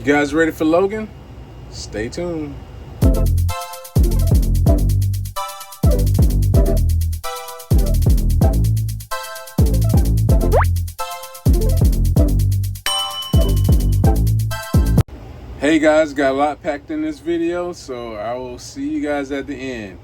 You guys ready for Logan? Stay tuned. Hey guys, got a lot packed in this video, so I will see you guys at the end.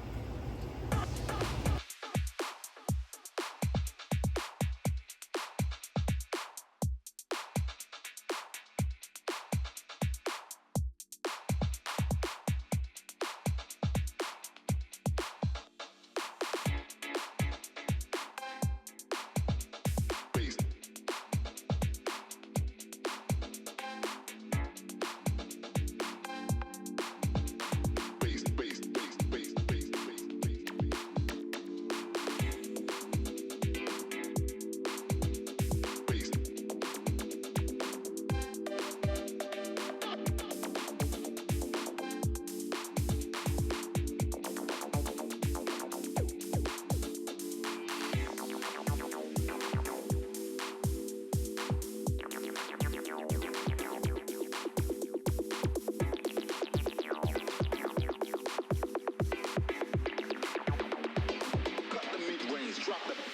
Drop it.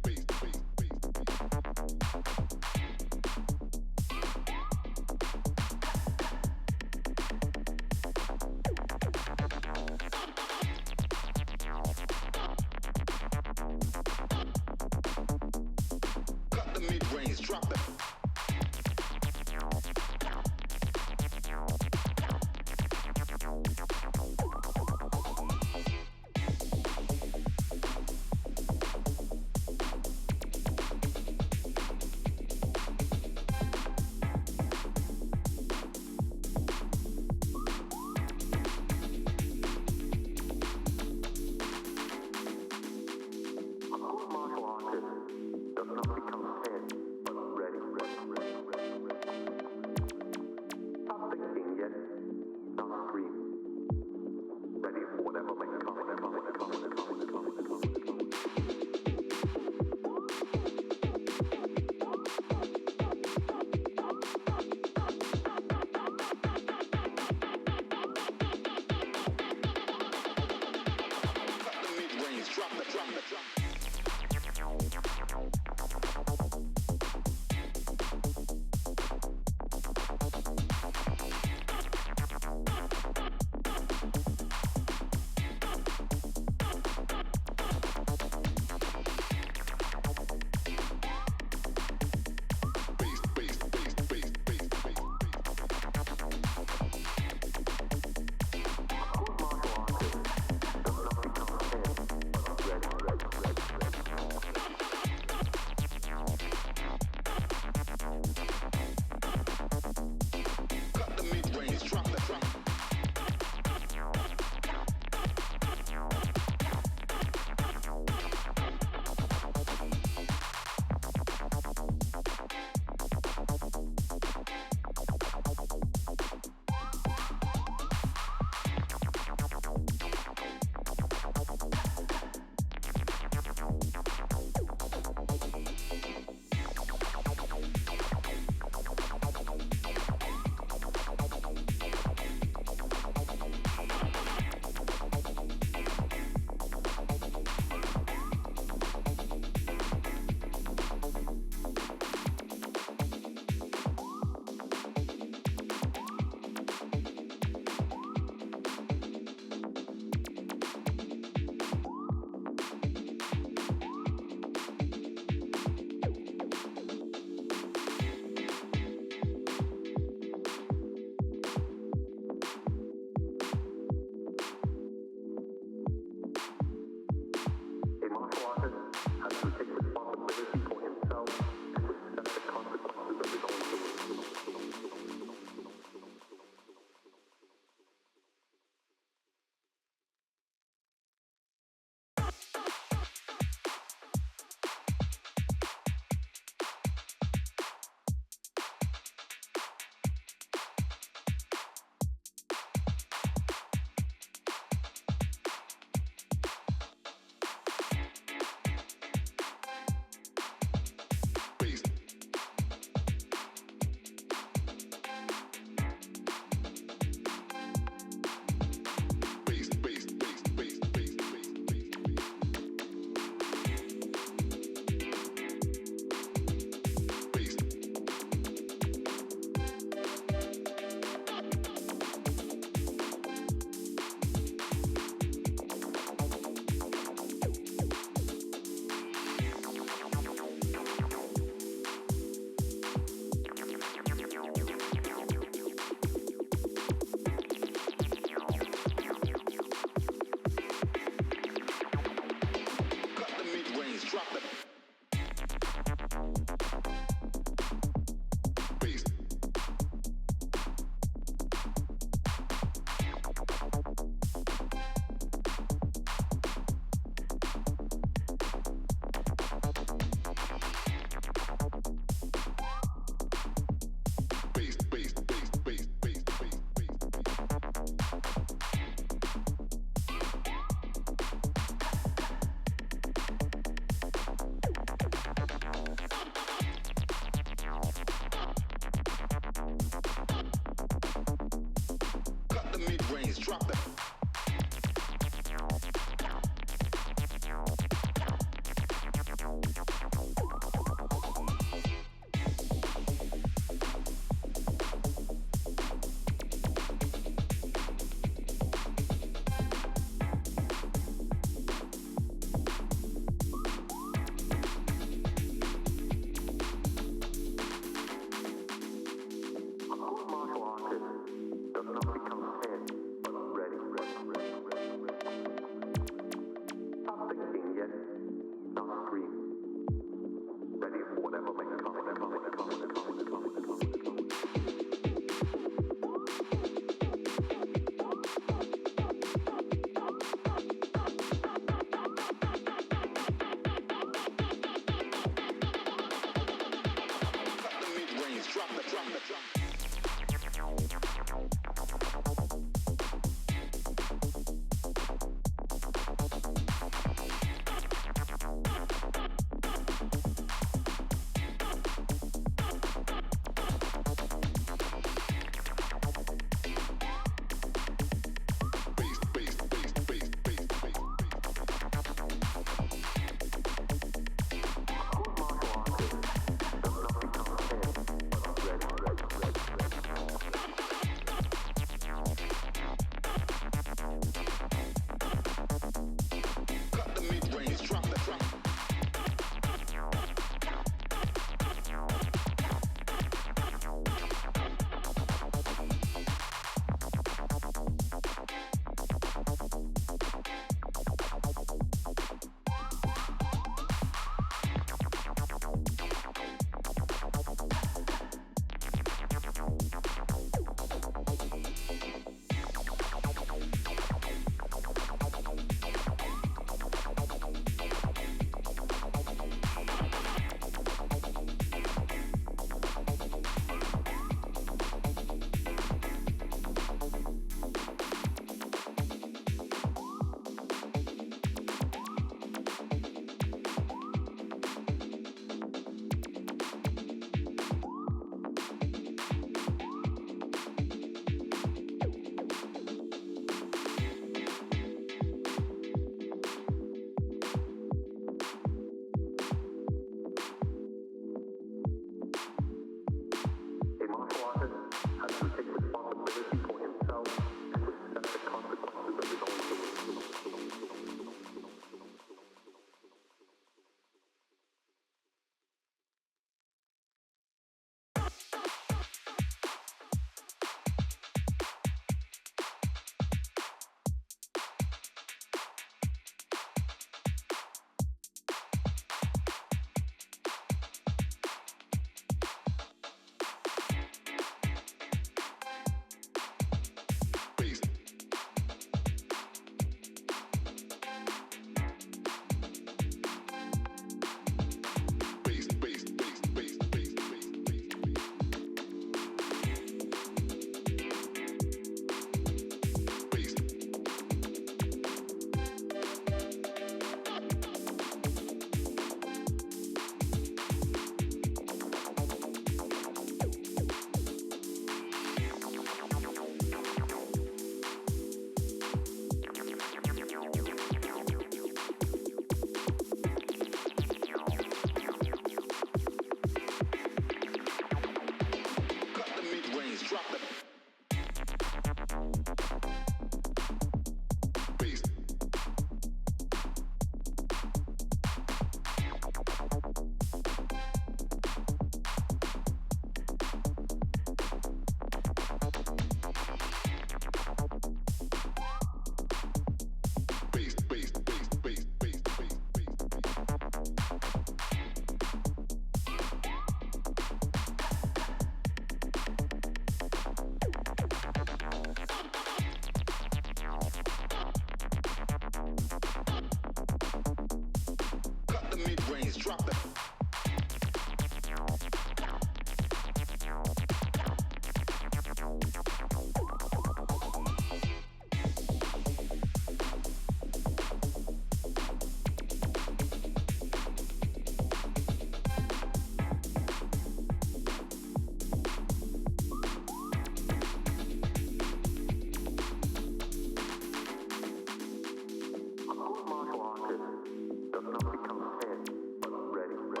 Does not become head, but ready.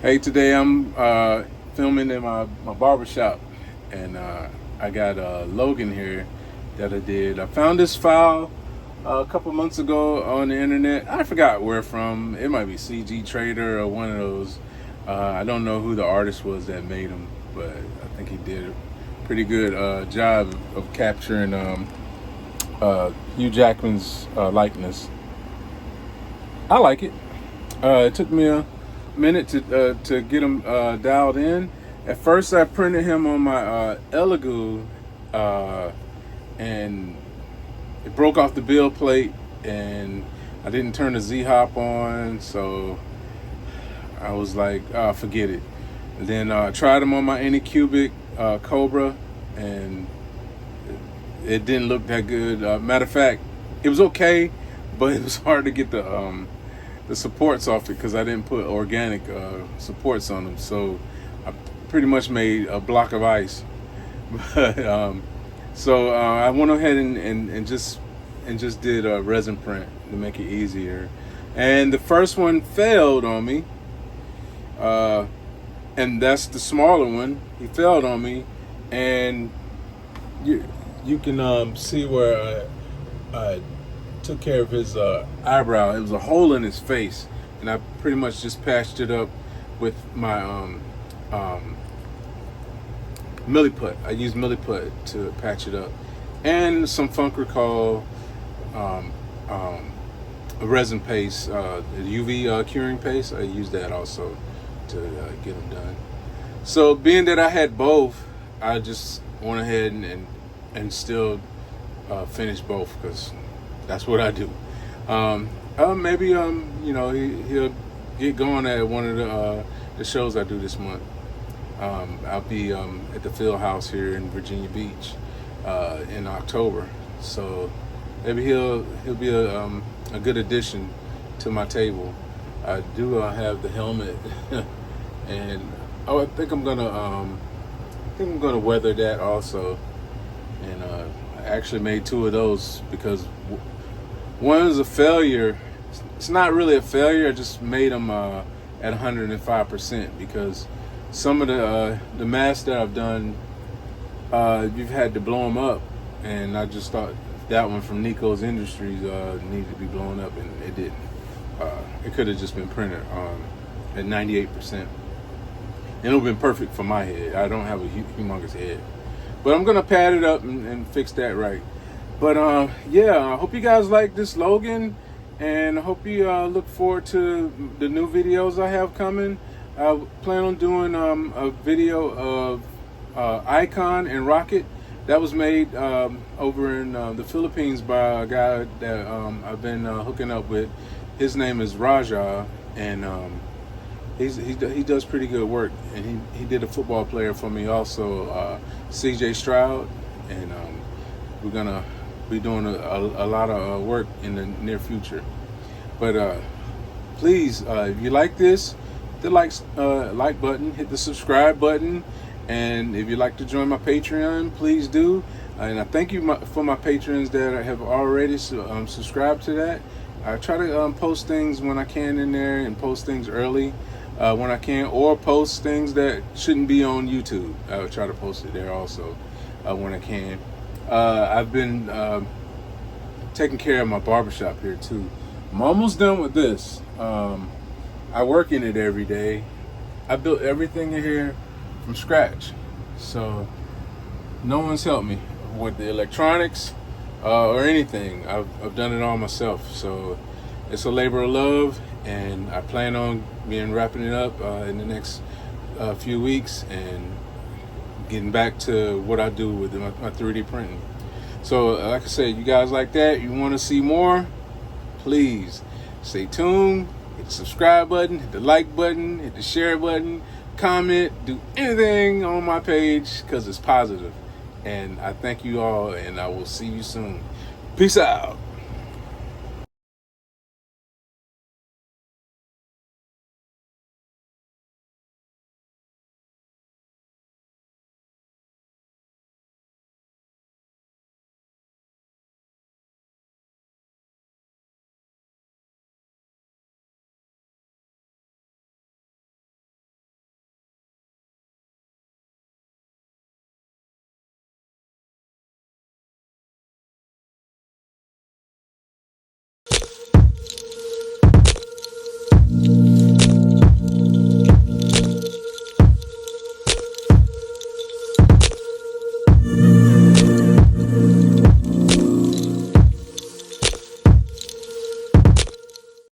Hey, today I'm filming in my barber shop, and I got Logan here that I did. I found this file a couple months ago on the internet. I forgot where from. It might be CG Trader or one of those. I don't know who the artist was that made them, but I think he did a pretty good job of capturing Hugh Jackman's likeness. I like it. It took me a minute to get him dialed in. At first, I printed him on my Elegoo, and it broke off the bill plate, and I didn't turn the Z-hop on, so I was like, forget it. And then I tried him on my Anycubic Cobra, and it didn't look that good. Matter of fact, it was okay, but it was hard to get the supports off it because I didn't put organic supports on them. So I pretty much made a block of ice. But so I went ahead and just did a resin print to make it easier. And the first one failed on me, and that's the smaller one. He failed on me, and you can see where I took care of his eyebrow. It was a hole in his face, and I pretty much just patched it up with my milliput. I used milliput to patch it up, and some funk recall, a resin paste, UV curing paste. I used that also to get them done. So being that I had both, I just went ahead and still finished both because that's what I do. Maybe he'll get going at one of the shows I do this month. I'll be at the Field House here in Virginia Beach in October. So maybe he'll be a good addition to my table. I do have the helmet, and I think I'm gonna weather that also. And I actually made two of those because one is a failure. It's not really a failure. I just made them at 105% because some of the masks that I've done, you've had to blow them up, and I just thought that one from Nico's Industries needed to be blown up, and it didn't. It could have just been printed at 98%, and it would have been perfect for my head. I don't have a humongous head, but I'm gonna pad it up and fix that right. But I hope you guys like this Logan, and I hope you look forward to the new videos I have coming. I plan on doing a video of Icon and Rocket that was made over in the Philippines by a guy that I've been hooking up with. His name is Raja, and he does pretty good work, and he did a football player for me also, CJ Stroud, and we're gonna be doing a lot of work in the near future. But please, if you like this, hit the like button, hit the subscribe button, and if you'd like to join my Patreon, please do. And I thank you for my patrons that have already subscribed to that. I try to post things when I can in there, and post things early when I can, or post things that shouldn't be on YouTube. I would try to post it there also when I can. I've been taking care of my barbershop here too. I'm almost done with this. I work in it every day. I built everything in here from scratch, so no one's helped me with the electronics or anything. I've done it all myself, so it's a labor of love, and I plan on wrapping it up in the next few weeks and getting back to what I do with my 3D printing. So like I said, you guys like that, you want to see more, please stay tuned. Hit the subscribe button, hit the like button, hit the share button, comment, do anything on my page because it's positive. And I thank you all, and I will see you soon. Peace out.